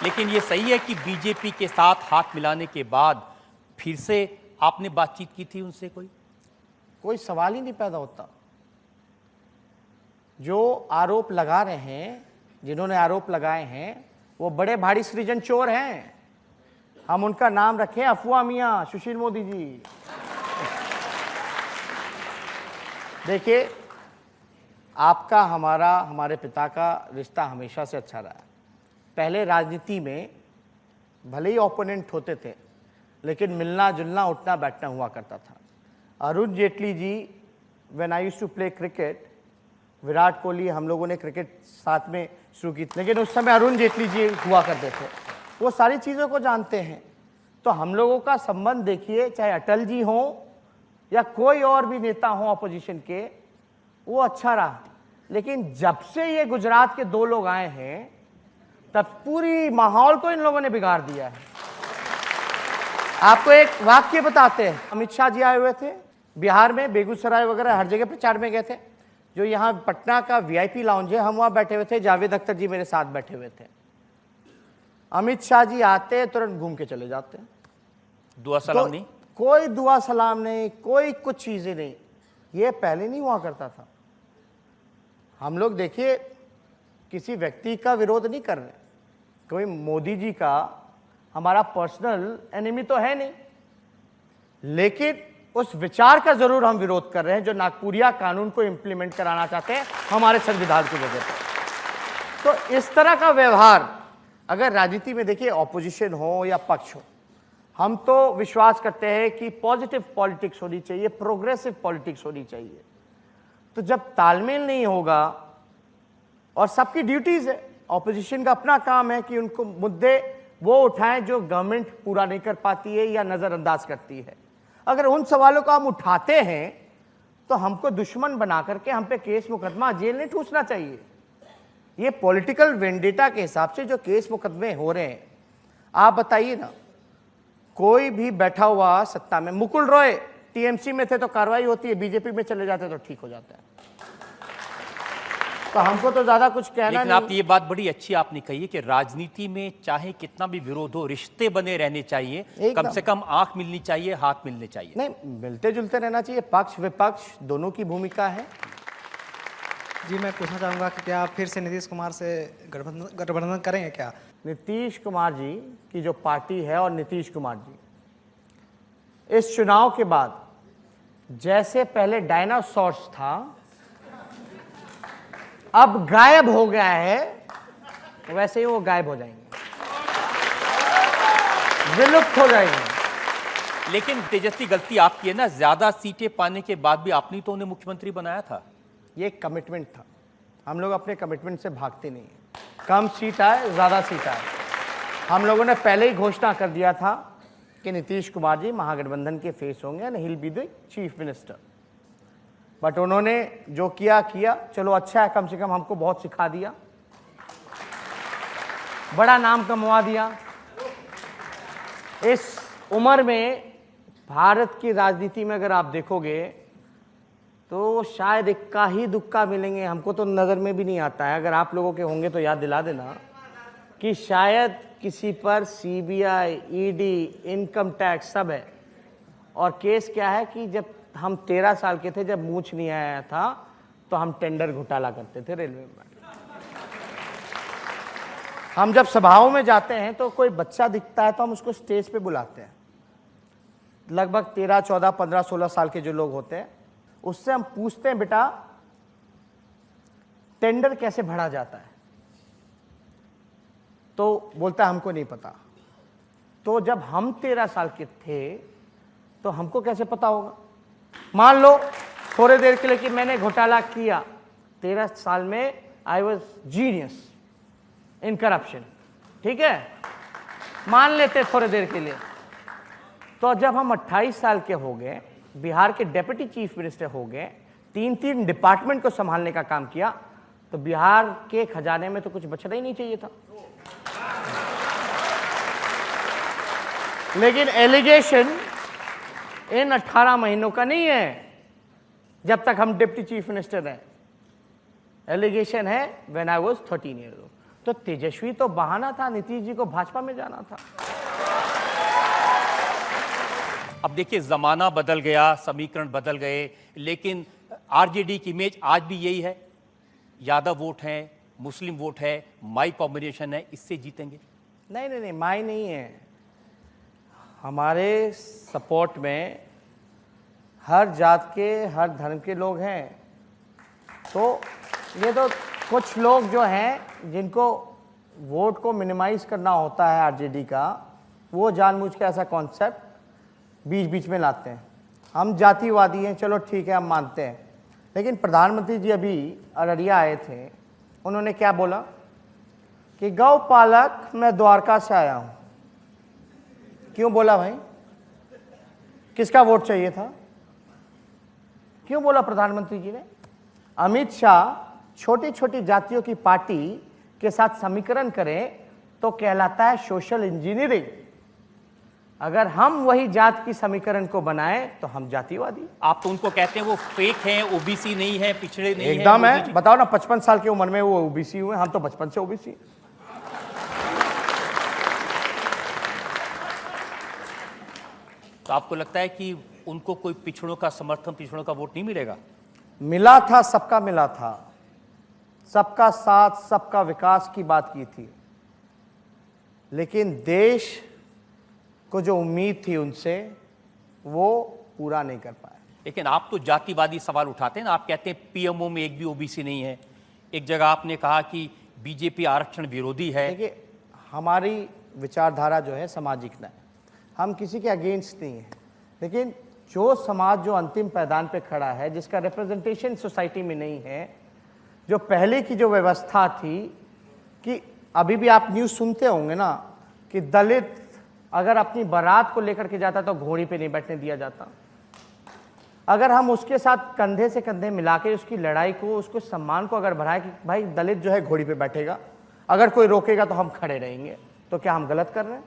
लेकिन ये सही है कि बीजेपी के साथ हाथ मिलाने के बाद फिर से आपने बातचीत की थी उनसे? कोई सवाल ही नहीं पैदा होता। जो आरोप लगा रहे हैं, जिन्होंने आरोप लगाए हैं, वो बड़े भारी सृजन चोर हैं। हम उनका नाम रखें अफवाह मियां, सुशील मोदी जी। देखिए, आपका हमारा, हमारे पिता का रिश्ता हमेशा से अच्छा रहा है। पहले राजनीति में भले ही ओपोनेंट होते थे, लेकिन मिलना जुलना उठना बैठना हुआ करता था। Arun Jaitley ji, when I used to play cricket, Virat Kohli, हम लोगों ने क्रिकेट साथ में शुरू की, लेकिन उस समय अरुण जेटली जी हुआ करते थे। वो सारी चीज़ों को जानते हैं। तो हम लोगों का संबंध देखिए, चाहे अटल जी हों या कोई और भी नेता हो अपोजिशन के, वो अच्छा रहा। लेकिन जब से ये गुजरात के दो लोग आए हैं, तब पूरी माहौल को इन लोगों ने बिगाड़ दिया है। आपको एक वाक्य बताते हैं। अमित शाह जी आए हुए थे बिहार में, बेगूसराय वगैरह हर जगह प्रचार में गए थे। जो यहाँ पटना का वीआईपी लाउंज है, हम वहाँ बैठे हुए थे, जावेद अख्तर जी मेरे साथ बैठे हुए थे। अमित शाह जी आते, तुरंत घूम के चले जाते। दुआ सलाम नहीं, कोई दुआ सलाम नहीं, कोई कुछ चीजें नहीं। ये पहले नहीं हुआ करता था। हम लोग देखिए, किसी व्यक्ति का विरोध नहीं कर रहे। कोई मोदी जी का हमारा पर्सनल एनिमी तो है नहीं, लेकिन उस विचार का जरूर हम विरोध कर रहे हैं जो नागपुरिया कानून को इंप्लीमेंट कराना चाहते हैं हमारे संविधान की वजह से। तो इस तरह का व्यवहार अगर राजनीति में, देखिए, ऑपोजिशन हो या पक्ष हो, हम तो विश्वास करते हैं कि पॉजिटिव पॉलिटिक्स होनी चाहिए, प्रोग्रेसिव पॉलिटिक्स होनी चाहिए। तो जब तालमेल नहीं होगा, और सबकी ड्यूटीज है, ऑपोजिशन का अपना काम है कि उनको मुद्दे वो उठाएं जो गवर्नमेंट पूरा नहीं कर पाती है या नजरअंदाज करती है। अगर उन सवालों को हम उठाते हैं तो हमको दुश्मन बना करके हम पे केस मुकदमा, जेल नहीं ठूसना चाहिए। ये पॉलिटिकल वेंडेटा के हिसाब से जो केस मुकदमे हो रहे हैं, आप बताइए ना, कोई भी बैठा हुआ सत्ता में, मुकुल रॉय टीएमसी में थे तो कार्रवाई होती है, बीजेपी में चले जाते तो ठीक हो जाता है। तो हमको तो ज्यादा कुछ कहना लेकिन नहीं। आप ये बात बड़ी अच्छी आपने कही है कि राजनीति में चाहे कितना भी विरोध हो, रिश्ते बने रहने चाहिए, कम से कम आंख मिलनी चाहिए, हाथ मिलने चाहिए। नहीं, मिलते जुलते रहना चाहिए। पक्ष विपक्ष दोनों की भूमिका है। जी, मैं पूछना चाहूँगा कि क्या आप फिर से नीतीश कुमार से गठबंधन करेंगे क्या? नीतीश कुमार जी की जो पार्टी है और नीतीश कुमार जी, इस चुनाव के बाद जैसे पहले डायनासोर्स था, अब गायब हो गया है, वैसे ही वो गायब हो जाएंगे, विलुप्त हो जाएंगे। लेकिन तेजस्वी, गलती आपकी है ना, ज्यादा सीटें पाने के बाद भी आपने तो उन्हें मुख्यमंत्री बनाया था। ये कमिटमेंट था। हम लोग अपने कमिटमेंट से भागते नहीं हैं। कम सीट आए, ज्यादा सीट आए, हम लोगों ने पहले ही घोषणा कर दिया था कि नीतीश कुमार जी महागठबंधन के फेस होंगे and he will be the chief minister. But उन्होंने जो किया किया, चलो अच्छा है, कम से कम हमको बहुत सिखा दिया, बड़ा नाम कमवा दिया। इस उम्र में भारत की राजनीति में अगर आप देखोगे तो शायद इक्का ही दुक्का मिलेंगे, हमको तो नज़र में भी नहीं आता है। अगर आप लोगों के होंगे तो याद दिला देना कि शायद किसी पर सीबीआई, ईडी, इनकम टैक्स सब है। और केस क्या है कि जब हम 13 साल के थे, जब मूंछ नहीं आया था, तो हम टेंडर घोटाला करते थे रेलवे में। हम जब सभाओं में जाते हैं तो कोई बच्चा दिखता है तो हम उसको स्टेज पे बुलाते हैं। लगभग 13, 14, 15, 16 साल के जो लोग होते हैं, उससे हम पूछते हैं, बेटा टेंडर कैसे भरा जाता है? तो बोलता है हमको नहीं पता। तो जब हम 13 साल के थे तो हमको कैसे पता होगा? मान लो थोड़े देर के लिए कि मैंने घोटाला किया, 13 साल में I was genius in corruption, ठीक है, मान लेते थोड़े देर के लिए। तो जब हम 28 साल के हो गए, बिहार के डेप्यूटी चीफ मिनिस्टर हो गए, 3 डिपार्टमेंट को संभालने का काम किया, तो बिहार के खजाने में तो कुछ बचना ही नहीं चाहिए था। लेकिन एलिगेशन इन 18 महीनों का नहीं है जब तक हम डिप्टी चीफ मिनिस्टर हैं। एलिगेशन है when I was 13 year old. तो तेजस्वी तो बहाना था, नीतीश जी को भाजपा में जाना था। अब देखिए, जमाना बदल गया, समीकरण बदल गए, लेकिन आरजेडी की इमेज आज भी यही है। यादव वोट है, मुस्लिम वोट है, माई कॉम्बिनेशन है, इससे जीतेंगे। नहीं नहीं नहीं, माई नहीं है। हमारे सपोर्ट में हर जात के, हर धर्म के लोग हैं। तो ये तो कुछ लोग जो हैं जिनको वोट को मिनिमाइज करना होता है आरजेडी का, वो जानबूझ के ऐसा कॉन्सेप्ट बीच बीच में लाते हैं। हम जातिवादी हैं, चलो ठीक है, हम मानते हैं। लेकिन प्रधानमंत्री जी अभी अररिया आए थे, उन्होंने क्या बोला कि गौ पालक मैं द्वारका से आया हूं। क्यों बोला भाई? किसका वोट चाहिए था? क्यों बोला प्रधानमंत्री जी ने? अमित शाह छोटी छोटी जातियों की पार्टी के साथ समीकरण करें तो कहलाता है सोशल इंजीनियरिंग। अगर हम वही जात की समीकरण को बनाएं तो हम जातिवादी। आप तो उनको कहते हैं वो फेक हैं, ओबीसी नहीं है, पिछड़े नहीं एकदम है। है। बताओ ना, 55 साल की उम्र में वो ओबीसी हुए, हम तो बचपन से ओबीसी। तो आपको लगता है कि उनको कोई पिछड़ों का समर्थन, पिछड़ों का वोट नहीं मिलेगा? मिला था, सबका मिला था। सबका साथ, सबका विकास की बात की थी। लेकिन देश को जो उम्मीद थी उनसे, वो पूरा नहीं कर पाए। लेकिन आप तो जातिवादी सवाल उठाते हैं ना। आप कहते हैं पीएमओ में एक भी ओबीसी नहीं है। एक जगह आपने कहा कि बीजेपी आरक्षण विरोधी है। देखिए, हमारी विचारधारा जो है सामाजिक है, हम किसी के अगेंस्ट नहीं है। लेकिन जो समाज जो अंतिम पैदान पे खड़ा है, जिसका रिप्रेजेंटेशन सोसाइटी में नहीं है, जो पहले की जो व्यवस्था थी कि अभी भी आप न्यूज़ सुनते होंगे ना कि दलित अगर अपनी बारात को लेकर के जाता तो घोड़ी पे नहीं बैठने दिया जाता। अगर हम उसके साथ कंधे से कंधे मिला के उसकी लड़ाई को, उसको सम्मान को अगर बढ़ाए कि भाई दलित जो है घोड़ी पे बैठेगा, अगर कोई रोकेगा तो हम खड़े रहेंगे, तो क्या हम गलत कर रहे हैं?